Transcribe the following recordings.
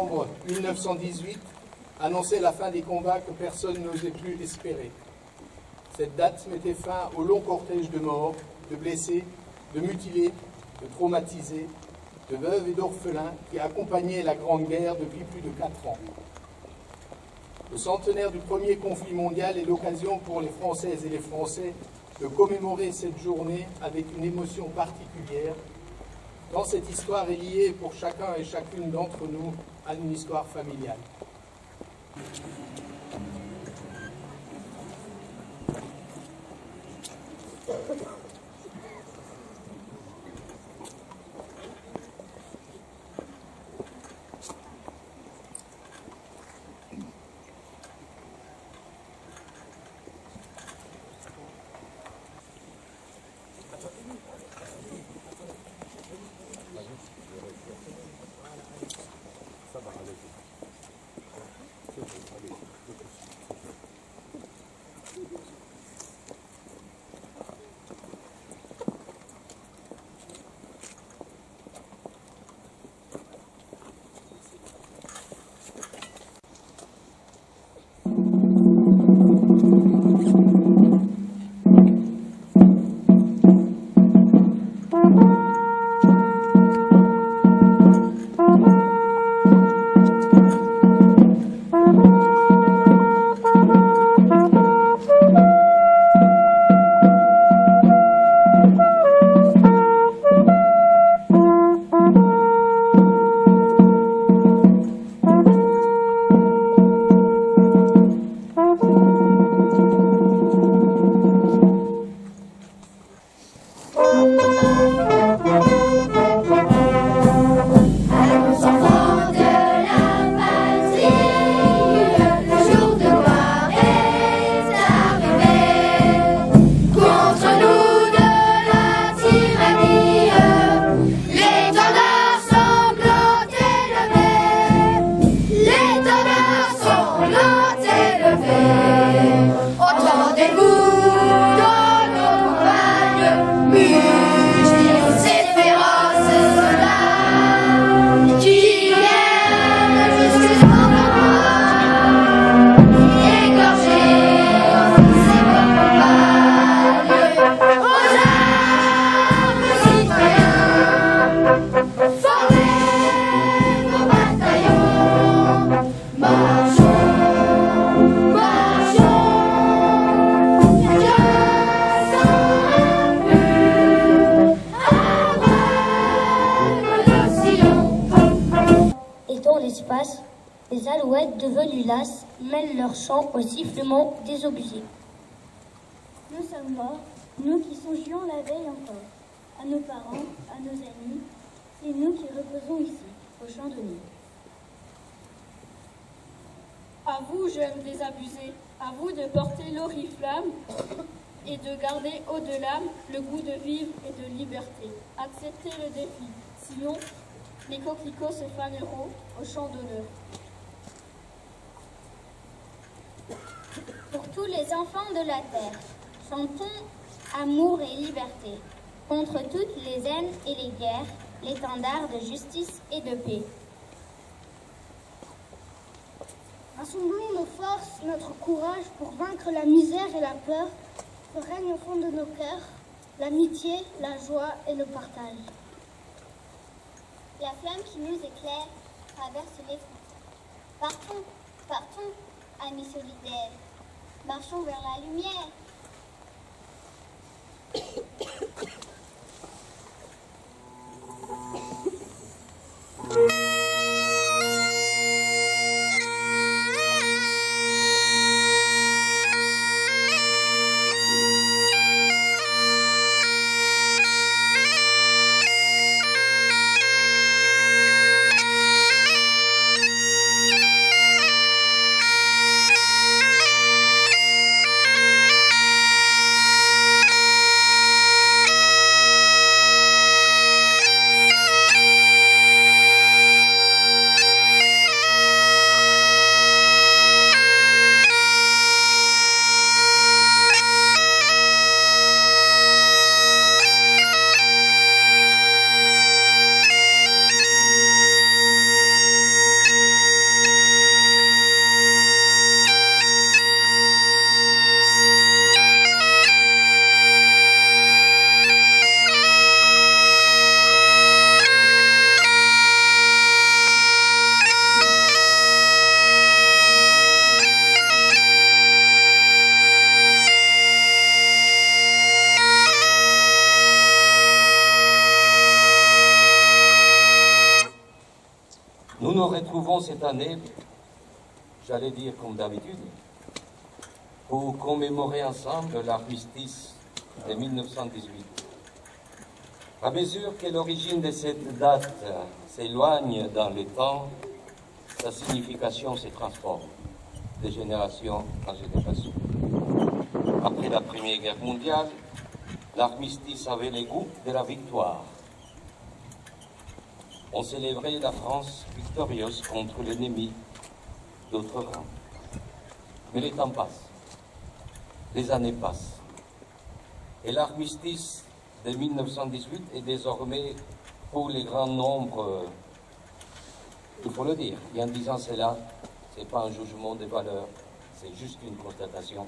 décembre 1918 annonçait la fin des combats que personne n'osait plus espérer. Cette date mettait fin au long cortège de morts, de blessés, de mutilés, de traumatisés, de veuves et d'orphelins qui accompagnaient la Grande Guerre depuis plus de 4 ans. Le centenaire du premier conflit mondial est l'occasion pour les Françaises et les Français de commémorer cette journée avec une émotion particulière, tant cette histoire est liée pour chacun et chacune d'entre nous à une histoire familiale. Les alouettes devenues lasses mêlent leur chant au sifflement des obus. Nous sommes morts, nous qui songions la veille encore, à nos parents, à nos amis, c'est nous qui reposons ici, au champ de Nîmes. À vous, jeunes désabusés, à vous de porter l'oriflamme et de garder au-delà le goût de vivre et de liberté. Acceptez le défi, sinon les coquelicots se faneront au champ d'honneur. Pour tous les enfants de la terre, chantons amour et liberté. Contre toutes les haines et les guerres, l'étendard de justice et de paix. Rassemblons nos forces, notre courage pour vaincre la misère et la peur que règne au fond de nos cœurs, l'amitié, la joie et le partage. La flamme qui nous éclaire traverse les frontières. Partons, partons, amis solidaires, marchons vers la lumière. Nous nous retrouvons cette année, j'allais dire comme d'habitude, pour commémorer ensemble l'armistice de 1918. À mesure que l'origine de cette date s'éloigne dans le temps, sa signification se transforme de génération en génération. Après la Première Guerre mondiale, l'armistice avait le goût de la victoire. On célébrait la France victorieuse contre l'ennemi d'autres rangs. Mais le temps passe, les années passent, et l'armistice de 1918 est désormais, pour les grands nombres, il faut le dire, et en disant cela, ce n'est pas un jugement de valeur, c'est juste une constatation.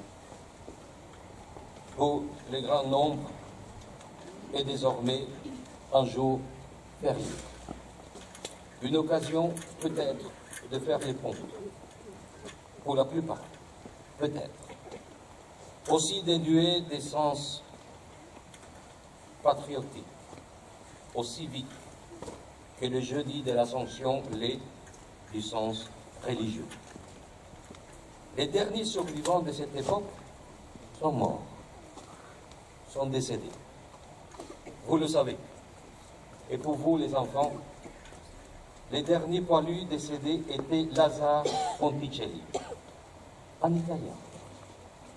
Pour les grands nombres, est désormais un jour férié. Une occasion, peut-être, de faire les ponts. Pour la plupart, peut-être. Aussi dénué d'essence patriotique, aussi vite que le jeudi de l'Ascension l'est du sens religieux. Les derniers survivants de cette époque sont morts, sont décédés. Vous le savez. Et pour vous, les enfants, les derniers poilus décédés étaient Lazare Ponticelli, en italien.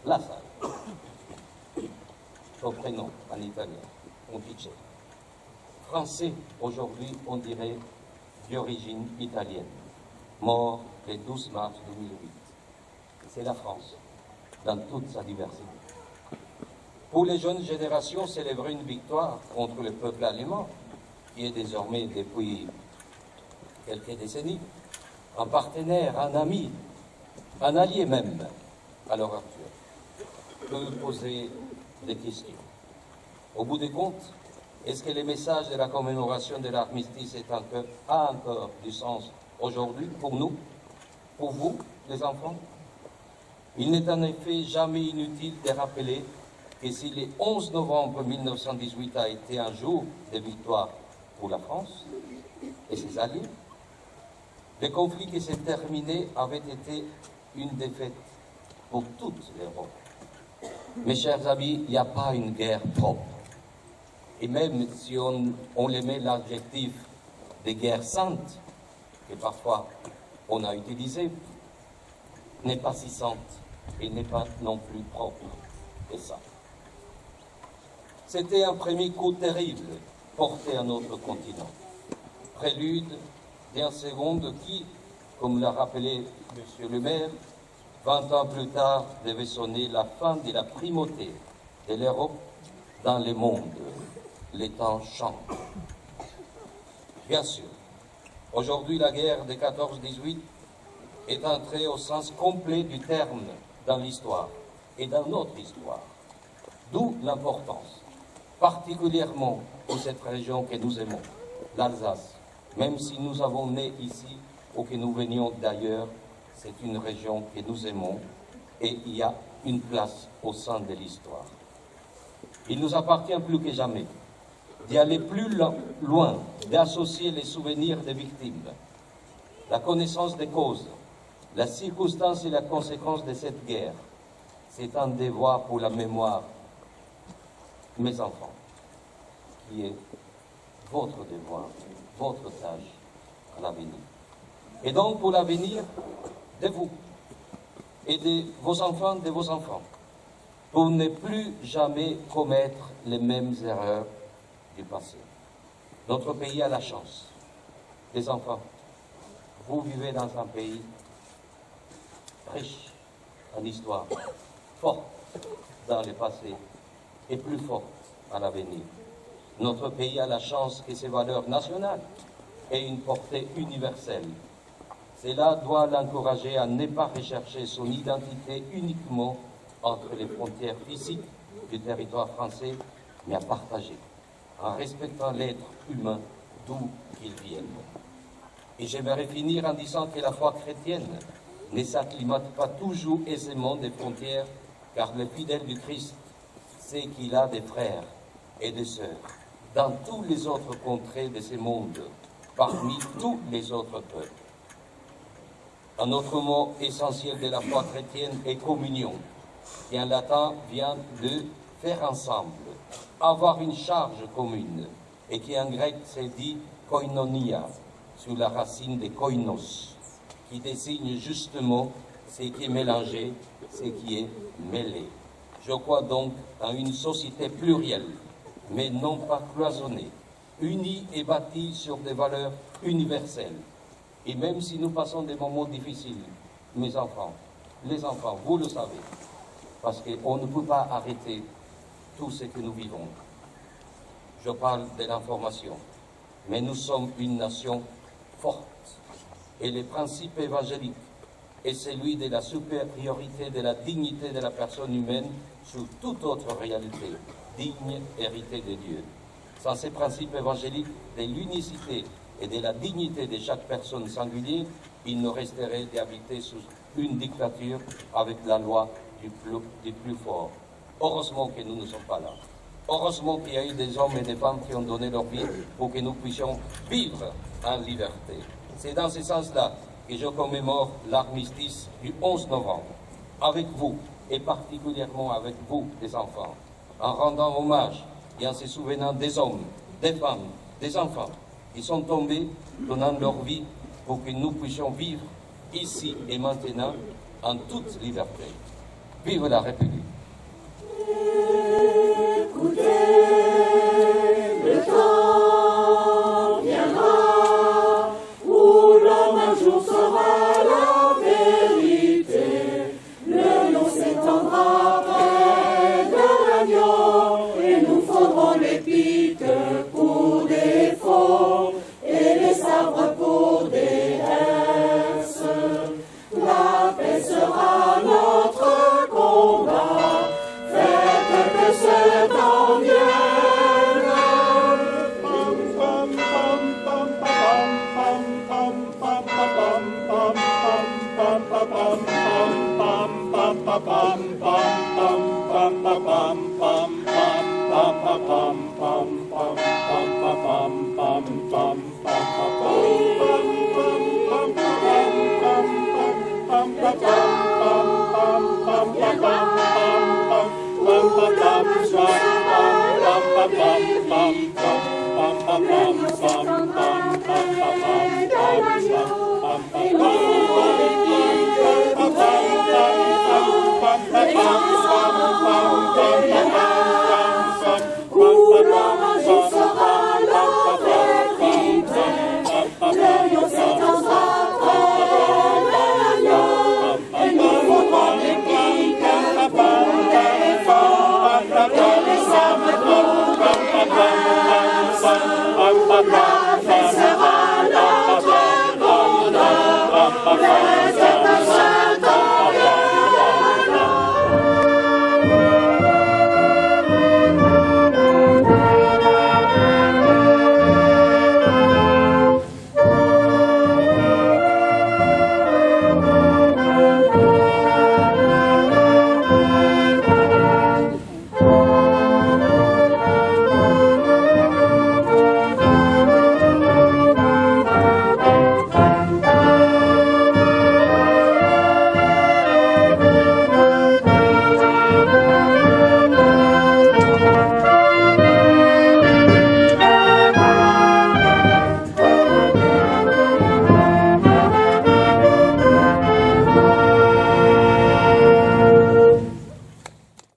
Lazare. Son prénom en italien, Ponticelli. Français, aujourd'hui, on dirait d'origine italienne. Mort le 12 mars 2008. C'est la France, dans toute sa diversité. Pour les jeunes générations, célébrer une victoire contre le peuple allemand, qui est désormais, depuis quelques décennies, un partenaire, un ami, un allié même, à l'heure actuelle, peut poser des questions. Au bout des comptes, est-ce que le message de la commémoration de l'armistice a encore du sens aujourd'hui pour nous, pour vous, les enfants? Il n'est en effet jamais inutile de rappeler que si le 11 novembre 1918 a été un jour de victoire pour la France et ses alliés, le conflit qui s'est terminé avait été une défaite pour toute l'Europe. Mes chers amis, il n'y a pas une guerre propre. Et même si on les met l'adjectif de guerre sainte, que parfois on a utilisé, n'est pas si sainte et n'est pas non plus propre que ça. C'était un premier coup terrible porté à notre continent. Prélude d'un second qui, comme l'a rappelé M. le maire, 20 ans plus tard devait sonner la fin de la primauté de l'Europe dans le monde. Les temps changent. Bien sûr, aujourd'hui la guerre de 14-18 est entrée au sens complet du terme dans l'histoire et dans notre histoire. D'où l'importance, particulièrement pour cette région que nous aimons, l'Alsace. Même si nous avons né ici ou que nous venions d'ailleurs, c'est une région que nous aimons et il y a une place au sein de l'histoire. Il nous appartient plus que jamais d'y aller plus loin, d'associer les souvenirs des victimes, la connaissance des causes, la circonstance et la conséquence de cette guerre. C'est un devoir pour la mémoire, mes enfants, qui est votre devoir, votre tâche à l'avenir. Et donc pour l'avenir de vous et de vos enfants, pour ne plus jamais commettre les mêmes erreurs du passé. Notre pays a la chance. Les enfants, vous vivez dans un pays riche en histoire, fort dans le passé et plus fort à l'avenir. Notre pays a la chance que ses valeurs nationales aient une portée universelle. Cela doit l'encourager à ne pas rechercher son identité uniquement entre les frontières physiques du territoire français, mais à partager, en respectant l'être humain d'où qu'il vienne. Et j'aimerais finir en disant que la foi chrétienne ne s'acclimate pas toujours aisément des frontières, car le fidèle du Christ sait qu'il a des frères et des sœurs dans tous les autres contrées de ce monde, parmi tous les autres peuples. Un autre mot essentiel de la foi chrétienne est communion, qui en latin vient de faire ensemble, avoir une charge commune, et qui en grec s'est dit koinonia, sous la racine de koinos, qui désigne justement ce qui est mélangé, ce qui est mêlé. Je crois donc en une société plurielle, mais non pas cloisonnée, unie et bâtie sur des valeurs universelles. Et même si nous passons des moments difficiles, mes enfants, les enfants, vous le savez, parce qu'on ne peut pas arrêter tout ce que nous vivons. Je parle de l'information, mais nous sommes une nation forte. Et le principe évangélique est celui de la supériorité de la dignité de la personne humaine sur toute autre réalité, digne héritée de Dieu. Sans ces principes évangéliques de l'unicité et de la dignité de chaque personne singulière, il nous resterait d'habiter sous une dictature avec la loi du plus fort. Heureusement que nous ne sommes pas là. Heureusement qu'il y a eu des hommes et des femmes qui ont donné leur vie pour que nous puissions vivre en liberté. C'est dans ce sens-là que je commémore l'armistice du 11 novembre, avec vous, et particulièrement avec vous, les enfants, en rendant hommage et en se souvenant des hommes, des femmes, des enfants qui sont tombés, donnant leur vie pour que nous puissions vivre ici et maintenant en toute liberté. Vive la République! Écoutez, le temps viendra où l'homme un jour saura la vérité. Le lion s'étendra près de l'agneau et nous fondrons les piques pour des faux et les sabres pour des herses. La paix sera notre combat. Faites que ce temps vienne. Pam pam pam pam pam pam pam pam pam pam pam pam pam pam pam pam